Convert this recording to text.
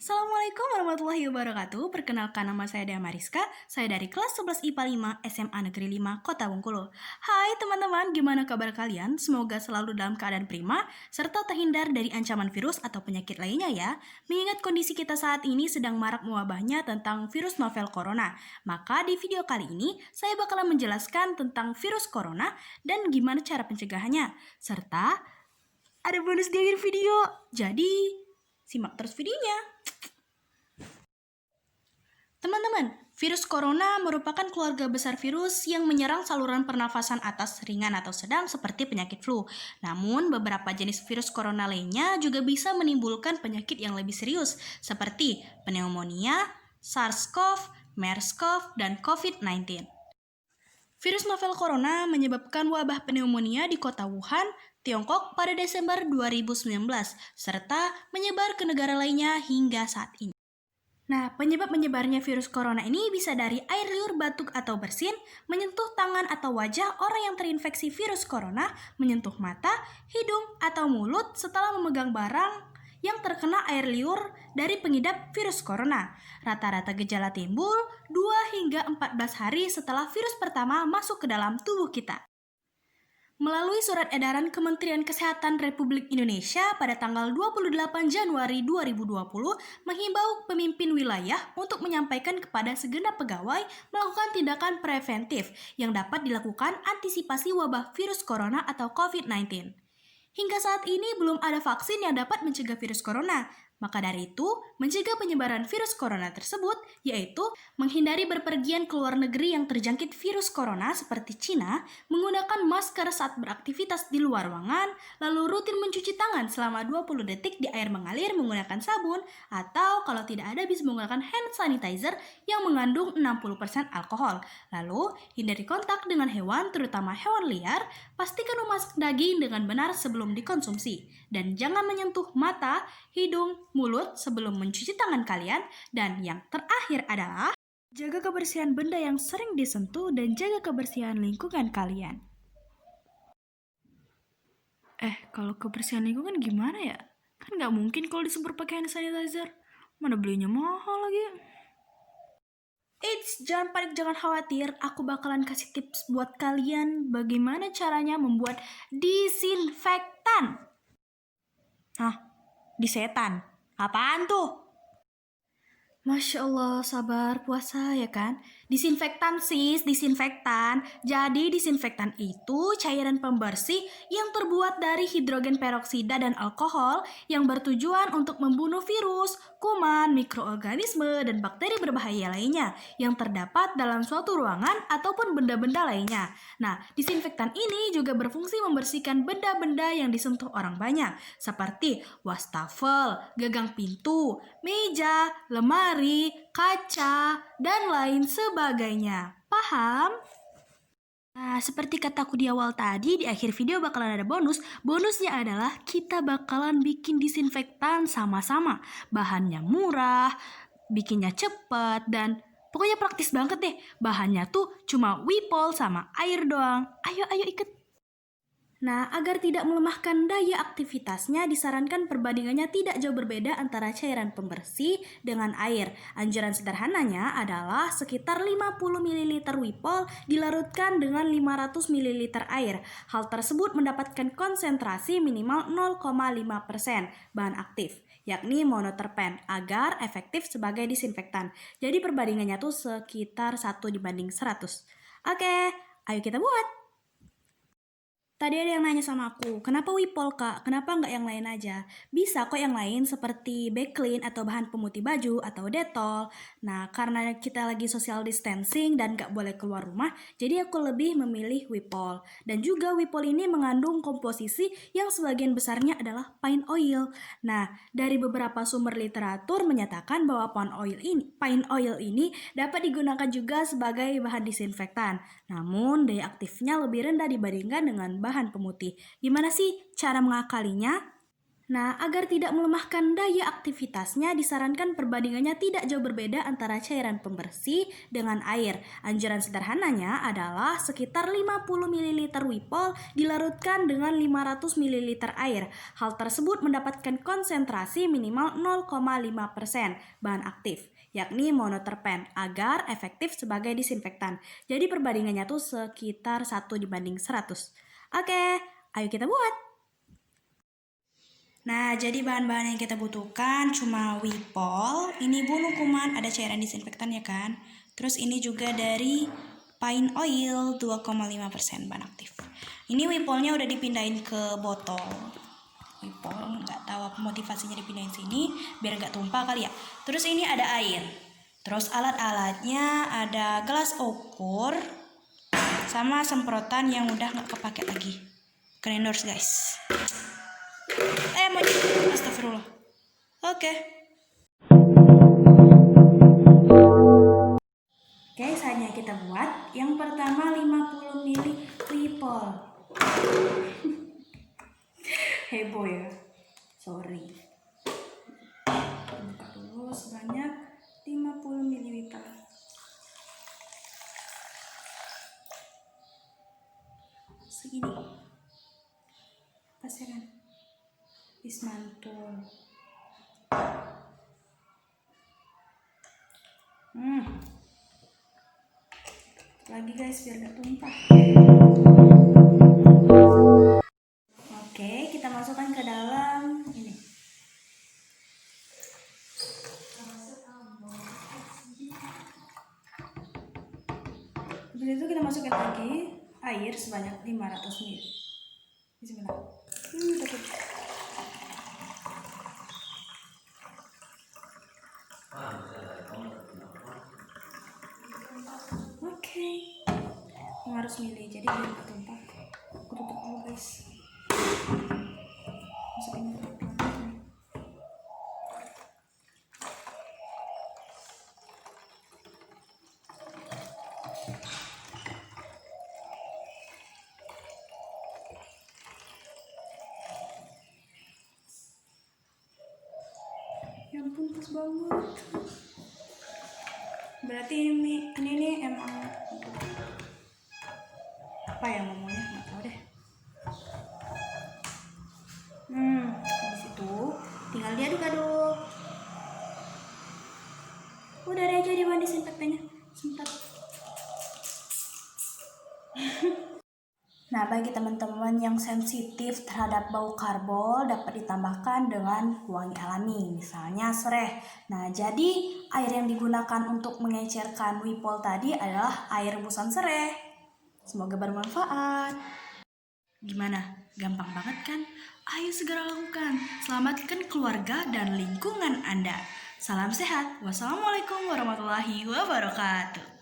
Assalamualaikum warahmatullahi wabarakatuh. Perkenalkan, nama saya Dea Mariska. Saya dari kelas 11 IPA 5 SMA Negeri 5 Kota Bengkulu. Hai teman-teman, gimana kabar kalian? Semoga selalu dalam keadaan prima serta terhindar dari ancaman virus atau penyakit lainnya ya. Mengingat kondisi kita saat ini sedang marak mewabahnya tentang virus novel corona. Maka di video kali ini saya bakalan menjelaskan tentang virus corona dan gimana cara pencegahannya. Serta ada bonus di akhir video. Jadi simak terus videonya. Teman-teman, virus corona merupakan keluarga besar virus yang menyerang saluran pernafasan atas ringan atau sedang seperti penyakit flu. Namun, beberapa jenis virus corona lainnya juga bisa menimbulkan penyakit yang lebih serius, seperti pneumonia, SARS-CoV, MERS-CoV, dan COVID-19. Virus novel corona menyebabkan wabah pneumonia di kota Wuhan, Tiongkok pada Desember 2019, serta menyebar ke negara lainnya hingga saat ini. Nah, penyebab menyebarnya virus corona ini bisa dari air liur, batuk atau bersin, menyentuh tangan atau wajah orang yang terinfeksi virus corona, menyentuh mata, hidung, atau mulut setelah memegang barang yang terkena air liur dari pengidap virus corona. Rata-rata gejala timbul 2 hingga 14 hari setelah virus pertama masuk ke dalam tubuh kita. Melalui surat edaran Kementerian Kesehatan Republik Indonesia pada tanggal 28 Januari 2020 menghimbau pemimpin wilayah untuk menyampaikan kepada segenap pegawai melakukan tindakan preventif yang dapat dilakukan antisipasi wabah virus corona atau COVID-19. Hingga saat ini belum ada vaksin yang dapat mencegah virus corona. Maka dari itu, mencegah penyebaran virus corona tersebut yaitu menghindari berpergian ke luar negeri yang terjangkit virus corona seperti Cina, menggunakan masker saat beraktivitas di luar ruangan, lalu rutin mencuci tangan selama 20 detik di air mengalir menggunakan sabun, atau kalau tidak ada bisa menggunakan hand sanitizer yang mengandung 60% alkohol. Lalu, hindari kontak dengan hewan, terutama hewan liar, pastikan memasak daging dengan benar sebelum dikonsumsi, dan jangan menyentuh mata, hidung, mulut sebelum mencuci tangan kalian. Dan yang terakhir adalah jaga kebersihan benda yang sering disentuh dan jaga kebersihan lingkungan kalian. Kalau kebersihan lingkungan gimana ya? Kan nggak mungkin kalau disemprot pakai hand sanitizer. Mana belinya mahal lagi. Jangan panik, jangan khawatir. Aku bakalan kasih tips buat kalian bagaimana caranya membuat disinfektan. Disetan. Apaan tuh? Masya Allah, sabar puasa ya kan? Disinfektan sis, disinfektan. Jadi disinfektan itu cairan pembersih yang terbuat dari hidrogen peroksida dan alkohol yang bertujuan untuk membunuh virus, kuman, mikroorganisme, dan bakteri berbahaya lainnya yang terdapat dalam suatu ruangan ataupun benda-benda lainnya. Nah, disinfektan ini juga berfungsi membersihkan benda-benda yang disentuh orang banyak seperti wastafel, gagang pintu, meja, lemari, kaca, dan lain sebagainya. Paham? Nah, seperti kataku di awal tadi, di akhir video bakalan ada bonus. Bonusnya adalah kita bakalan bikin disinfektan sama-sama. Bahannya murah, bikinnya cepet, dan pokoknya praktis banget deh. Bahannya tuh cuma Wipol sama air doang. Ayo ikut. Nah, agar tidak melemahkan daya aktivitasnya, disarankan perbandingannya tidak jauh berbeda antara cairan pembersih dengan air. Anjuran sederhananya adalah sekitar 50 ml Wipol dilarutkan dengan 500 ml air. Hal tersebut mendapatkan konsentrasi minimal 0,5% bahan aktif, yakni monoterpen, agar efektif sebagai disinfektan. Jadi perbandingannya tuh sekitar 1:100. Oke, ayo kita buat! Tadi ada yang nanya sama aku, kenapa Wipol kak? Kenapa nggak yang lain aja? Bisa kok yang lain seperti Baclean atau bahan pemutih baju atau Dettol. Nah, karena kita lagi social distancing dan nggak boleh keluar rumah, jadi aku lebih memilih Wipol. Dan juga Wipol ini mengandung komposisi yang sebagian besarnya adalah pine oil. Nah, dari beberapa sumber literatur menyatakan bahwa pine oil ini dapat digunakan juga sebagai bahan disinfektan. Namun, daya aktifnya lebih rendah dibandingkan dengan bahan pemutih. Gimana sih cara mengakalinya? Nah, agar tidak melemahkan daya aktivitasnya, disarankan perbandingannya tidak jauh berbeda antara cairan pembersih dengan air. Anjuran sederhananya adalah sekitar 50 ml Wipol dilarutkan dengan 500 ml air. Hal tersebut mendapatkan konsentrasi minimal 0,5% bahan aktif, yakni monoterpen, agar efektif sebagai disinfektan. Jadi perbandingannya tuh sekitar 1:100. Oke, ayo kita buat! Nah, jadi bahan-bahan yang kita butuhkan cuma Wipol, ini bunuh kuman, ada cairan disinfektan ya kan. Terus ini juga dari pine oil 2,5% bahan aktif. Ini Wipolnya udah dipindahin ke botol. Wipol nggak tahu apa motivasinya dipindahin sini, biar nggak tumpah kali ya. Terus ini ada air. Terus alat-alatnya ada gelas ukur sama semprotan yang udah nggak kepake lagi. Keren endorse guys. Astagfirullah. Oke, saatnya kita buat. Yang pertama 50 ml Wipol. Heboh ya. Sorry. Buka dulu sebanyak 50 ml Wipol. Segini. Pas ya kan? Dismantul. Lagi guys, biar gak tumpah. Oke, kita masukkan ke dalam ini. Habis itu kita masukkan lagi air sebanyak 500 ml. Bismillah. Tutup. Oke, 500 ml, jadi biar gak tumpah. Aku tutup dulu guys. Masukin ke dalam. Ya ampun, pas banget. Berarti ini emang apa ya ngomongnya, nggak tahu deh. Habis itu tinggal diaduk-aduk. Udah ada aja di bahan disinfektannya, sempat. Nah, bagi teman-teman yang sensitif terhadap bau karbol, dapat ditambahkan dengan wangi alami, misalnya sereh. Nah, jadi air yang digunakan untuk mengecerkan Wipol tadi adalah air rebusan sereh. Semoga bermanfaat. Gimana? Gampang banget kan? Ayo segera lakukan. Selamatkan keluarga dan lingkungan Anda. Salam sehat. Wassalamualaikum warahmatullahi wabarakatuh.